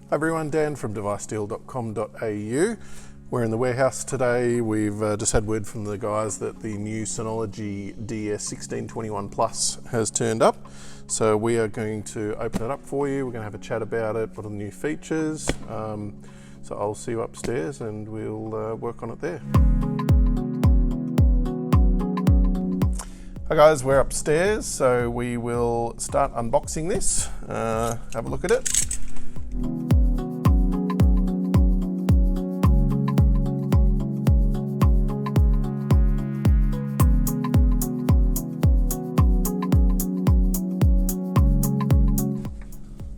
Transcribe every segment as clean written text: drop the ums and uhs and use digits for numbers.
Hi everyone, Dan from devicedeal.com.au. We're in the warehouse today. We've just had word from the guys that the new Synology DS1621 Plus has turned up. So we are going to open it up for you. We're going to have a chat about it, what are the new features. So I'll see you upstairs and we'll work on it there. Hi guys, we're upstairs, so we will start unboxing this. Have a look at it.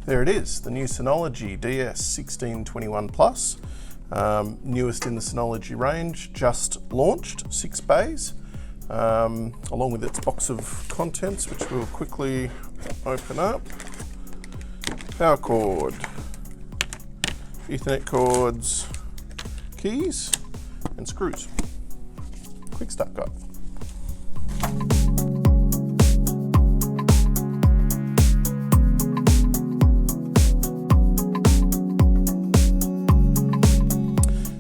There it is, the new Synology DS1621 Plus, newest in the Synology range, just launched, 6 bays, along with its box of contents, which we'll quickly open up. Power cord, Ethernet cords, keys, and screws. Quick start guide.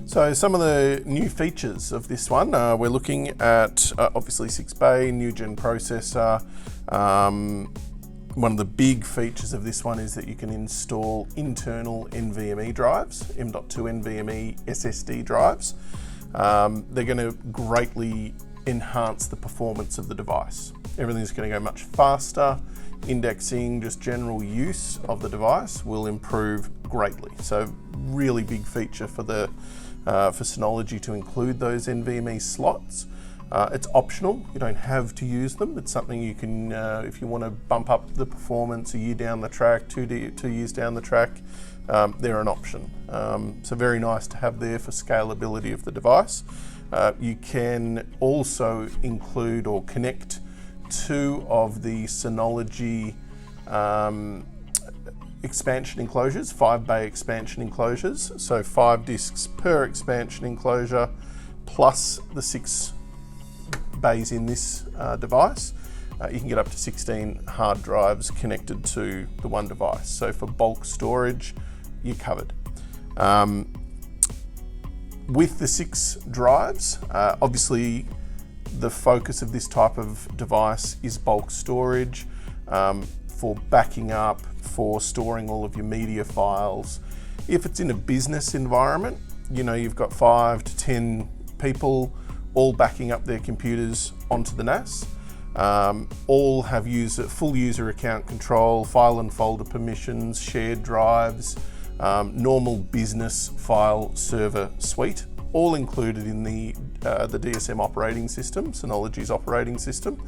So some of the new features of this one, we're looking at obviously 6-bay, new gen processor. One of the big features of this one is that you can install internal NVMe drives, M.2 NVMe SSD drives. They're going to greatly enhance the performance of the device. Everything's going to go much faster. Indexing, just general use of the device will improve greatly. So really big feature for the for Synology to include those NVMe slots. It's optional, you don't have to use them. It's something you can, if you want to bump up the performance a year down the track, two years down the track, they're an option. So very nice to have there for scalability of the device. You can also include or connect 2 of the Synology expansion enclosures, 5-bay expansion enclosures, so 5 discs per expansion enclosure plus the 6 bays in this device. You can get up to 16 hard drives connected to the one device, so for bulk storage you're covered. With the 6 drives, obviously the focus of this type of device is bulk storage, for backing up, for storing all of your media files. If it's in a business environment, you know, you've got 5 to 10 people all backing up their computers onto the NAS, all have full user account control, file and folder permissions, shared drives, normal business file server suite, all included in the DSM operating system, Synology's operating system.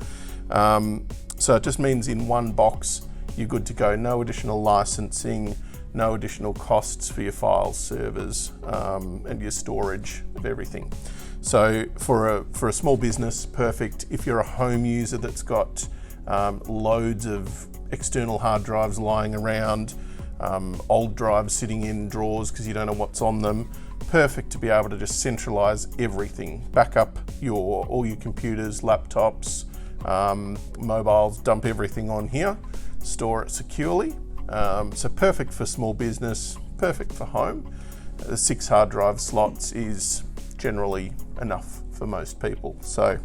So it just means in one box, you're good to go. No additional licensing, no additional costs for your file servers and your storage of everything. So for a small business, perfect. If you're a home user that's got loads of external hard drives lying around, old drives sitting in drawers because you don't know what's on them, perfect to be able to just centralize everything. Back up all your computers, laptops, mobiles, dump everything on here, store it securely. So perfect for small business, perfect for home. The 6 hard drive slots is generally enough for most people. So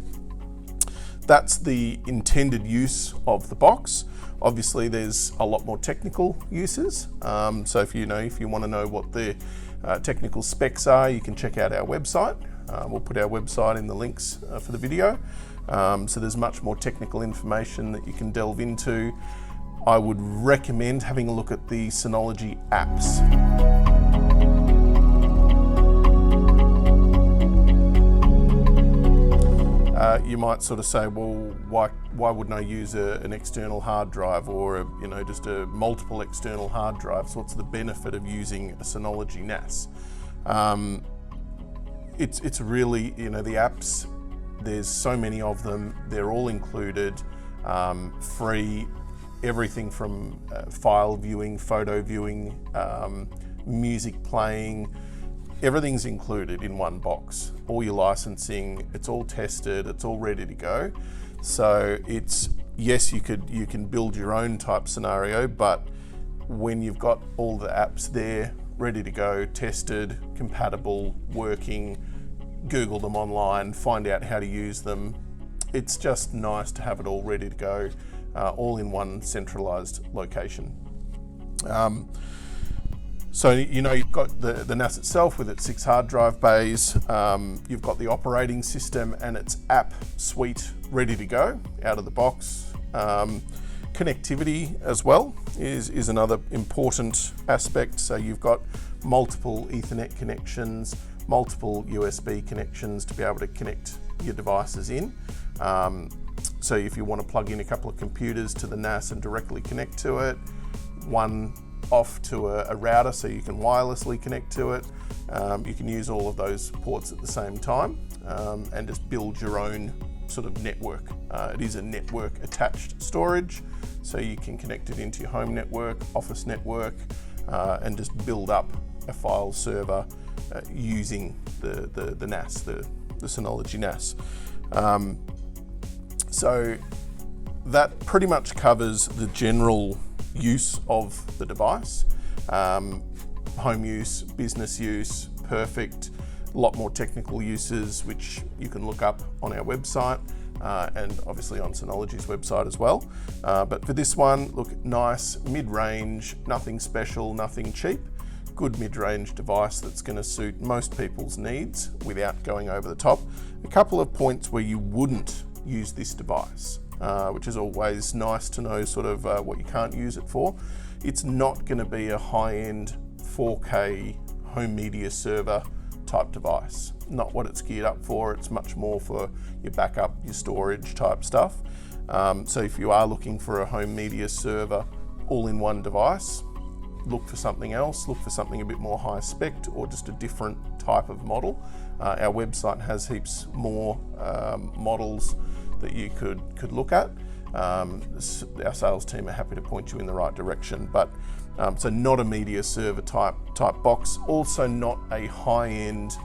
that's the intended use of the box. Obviously there's a lot more technical uses. So if you want to know what the technical specs are, you can check out our website. We'll put our website in the links for the video. So there's much more technical information that you can delve into. I would recommend having a look at the Synology apps. You might sort of say, well, why wouldn't I use an external hard drive or just a multiple external hard drives? What's the benefit of using a Synology NAS? It's really, the apps, there's so many of them, they're all included, free, everything from file viewing, photo viewing, music playing, everything's included in one box. All your licensing, it's all tested, it's all ready to go. So it's, yes, you can build your own type scenario, but when you've got all the apps there ready to go, tested, compatible, working. Google them online, find out how to use them. It's just nice to have it all ready to go, all in one centralized location. So you've got the NAS itself with its 6 hard drive bays. You've got the operating system and its app suite ready to go out of the box. Connectivity as well is another important aspect. So you've got multiple Ethernet connections, multiple USB connections to be able to connect your devices in. So if you want to plug in a couple of computers to the NAS and directly connect to it, one off to a router so you can wirelessly connect to it. You can use all of those ports at the same time and just build your own sort of network. It is a network attached storage, so you can connect it into your home network, office network, and just build up a file server using the NAS, the Synology NAS. So that pretty much covers the general use of the device. Home use, business use, perfect. A lot more technical uses which you can look up on our website and obviously on Synology's website as well. But for this one, look, nice, mid-range, nothing special, nothing cheap. Good mid-range device that's going to suit most people's needs without going over the top. A couple of points where you wouldn't use this device, which is always nice to know sort of what you can't use it for. It's not going to be a high-end 4K home media server type device. Not what it's geared up for. It's much more for your backup, your storage type stuff. So if you are looking for a home media server all-in-one device, look for something else, look for something a bit more high spec or just a different type of model. Our website has heaps more models that you could look at. Our sales team are happy to point you in the right direction, but so not a media server type box, also not a high-end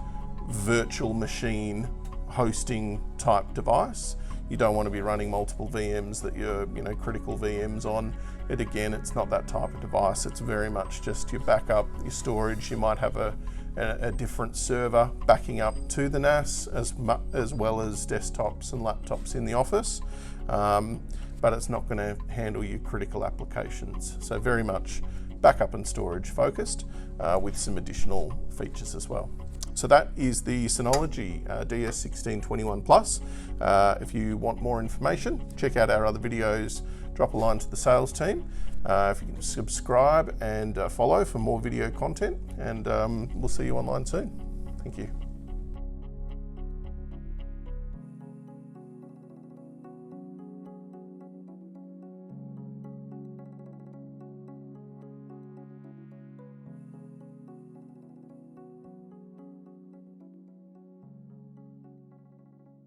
virtual machine hosting type device. You don't want to be running multiple VMs that you're, critical VMs on. It's not that type of device. It's very much just your backup, your storage. You might have a different server backing up to the NAS as well as desktops and laptops in the office, but it's not going to handle your critical applications. So very much backup and storage focused with some additional features as well. So that is the Synology DS1621 Plus. If you want more information, check out our other videos, drop a line to the sales team. If you can subscribe and follow for more video content, and we'll see you online soon. Thank you.